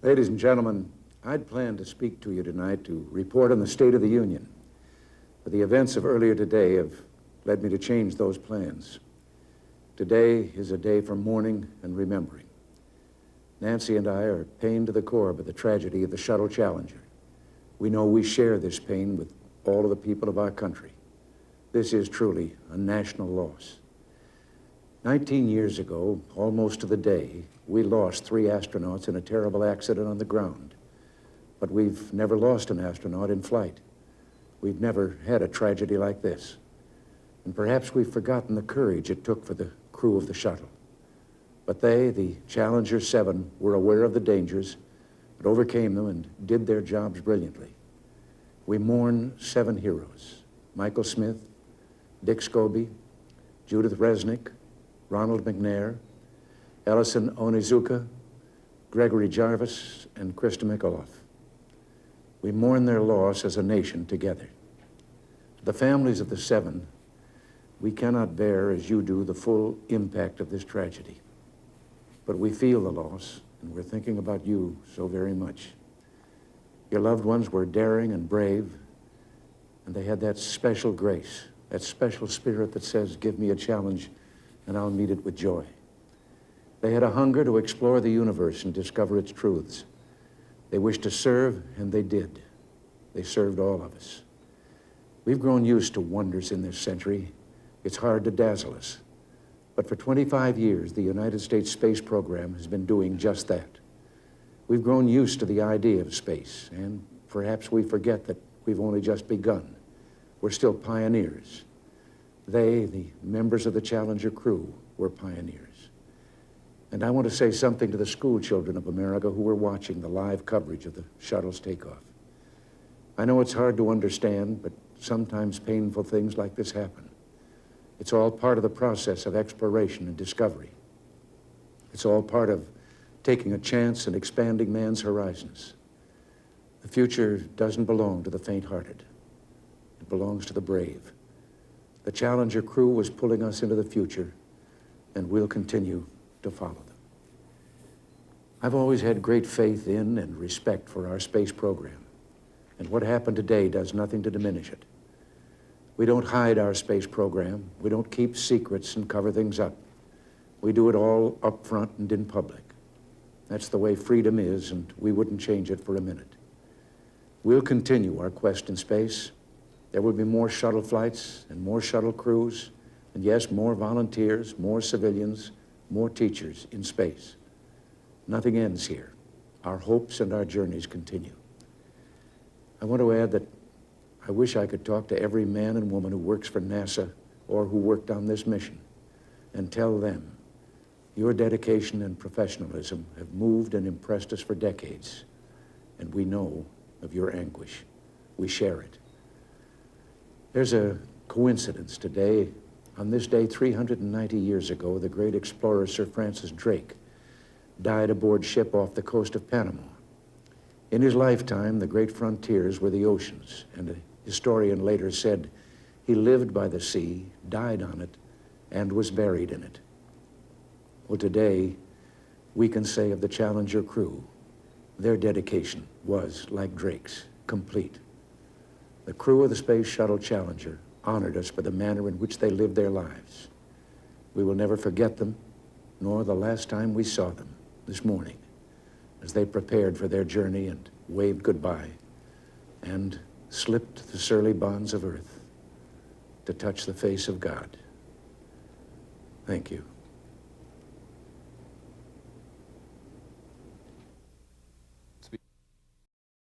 Ladies and gentlemen, I'd planned to speak to you tonight to report on the State of the Union. But the events of earlier today have led me to change those plans. Today is a day for mourning and remembering. Nancy and I are pained to the core by the tragedy of the Shuttle Challenger. We know we share this pain with all of the people of our country. This is truly a national loss. 19 years ago, almost to the day, we lost 3 astronauts in a terrible accident on the ground. But we've never lost an astronaut in flight. We've never had a tragedy like this. And perhaps we've forgotten the courage it took for the crew of the shuttle. But they, the Challenger 7, were aware of the dangers, but overcame them and did their jobs brilliantly. We mourn 7 heroes: Michael Smith, Dick Scobie, Judith Resnick, Ronald McNair, Ellison Onizuka, Gregory Jarvis, and Krista McAuliffe. We mourn their loss as a nation together. The families of the 7, we cannot bear, as you do, the full impact of this tragedy. But we feel the loss, and we're thinking about you so very much. Your loved ones were daring and brave, and they had that special grace, that special spirit that says, "Give me a challenge, and I'll meet it with joy." They had a hunger to explore the universe and discover its truths. They wished to serve, and they did. They served all of us. We've grown used to wonders in this century. It's hard to dazzle us. But for 25 years, the United States space program has been doing just that. We've grown used to the idea of space, and perhaps we forget that we've only just begun. We're still pioneers. They, the members of the Challenger crew, were pioneers. And I want to say something to the school children of America who were watching the live coverage of the shuttle's takeoff. I know it's hard to understand, but sometimes painful things like this happen. It's all part of the process of exploration and discovery. It's all part of taking a chance and expanding man's horizons. The future doesn't belong to the faint-hearted. It belongs to the brave. The Challenger crew was pulling us into the future, and we'll continue to follow them. I've always had great faith in and respect for our space program, and what happened today does nothing to diminish it. We don't hide our space program. We don't keep secrets and cover things up. We do it all up front and in public. That's the way freedom is, and we wouldn't change it for a minute. We'll continue our quest in space. There will be more shuttle flights and more shuttle crews, and yes, more volunteers, more civilians, more teachers in space. Nothing ends here. Our hopes and our journeys continue. I want to add that I wish I could talk to every man and woman who works for NASA or who worked on this mission and tell them your dedication and professionalism have moved and impressed us for decades, and we know of your anguish. We share it. There's a coincidence today. On this day, 390 years ago, the great explorer Sir Francis Drake died aboard ship off the coast of Panama. In his lifetime, the great frontiers were the oceans, and a historian later said he lived by the sea, died on it, and was buried in it. Well, today, we can say of the Challenger crew, their dedication was, like Drake's, complete. The crew of the Space Shuttle Challenger honored us for the manner in which they lived their lives. We will never forget them, nor the last time we saw them this morning, as they prepared for their journey and waved goodbye and slipped the surly bonds of earth to touch the face of God. Thank you.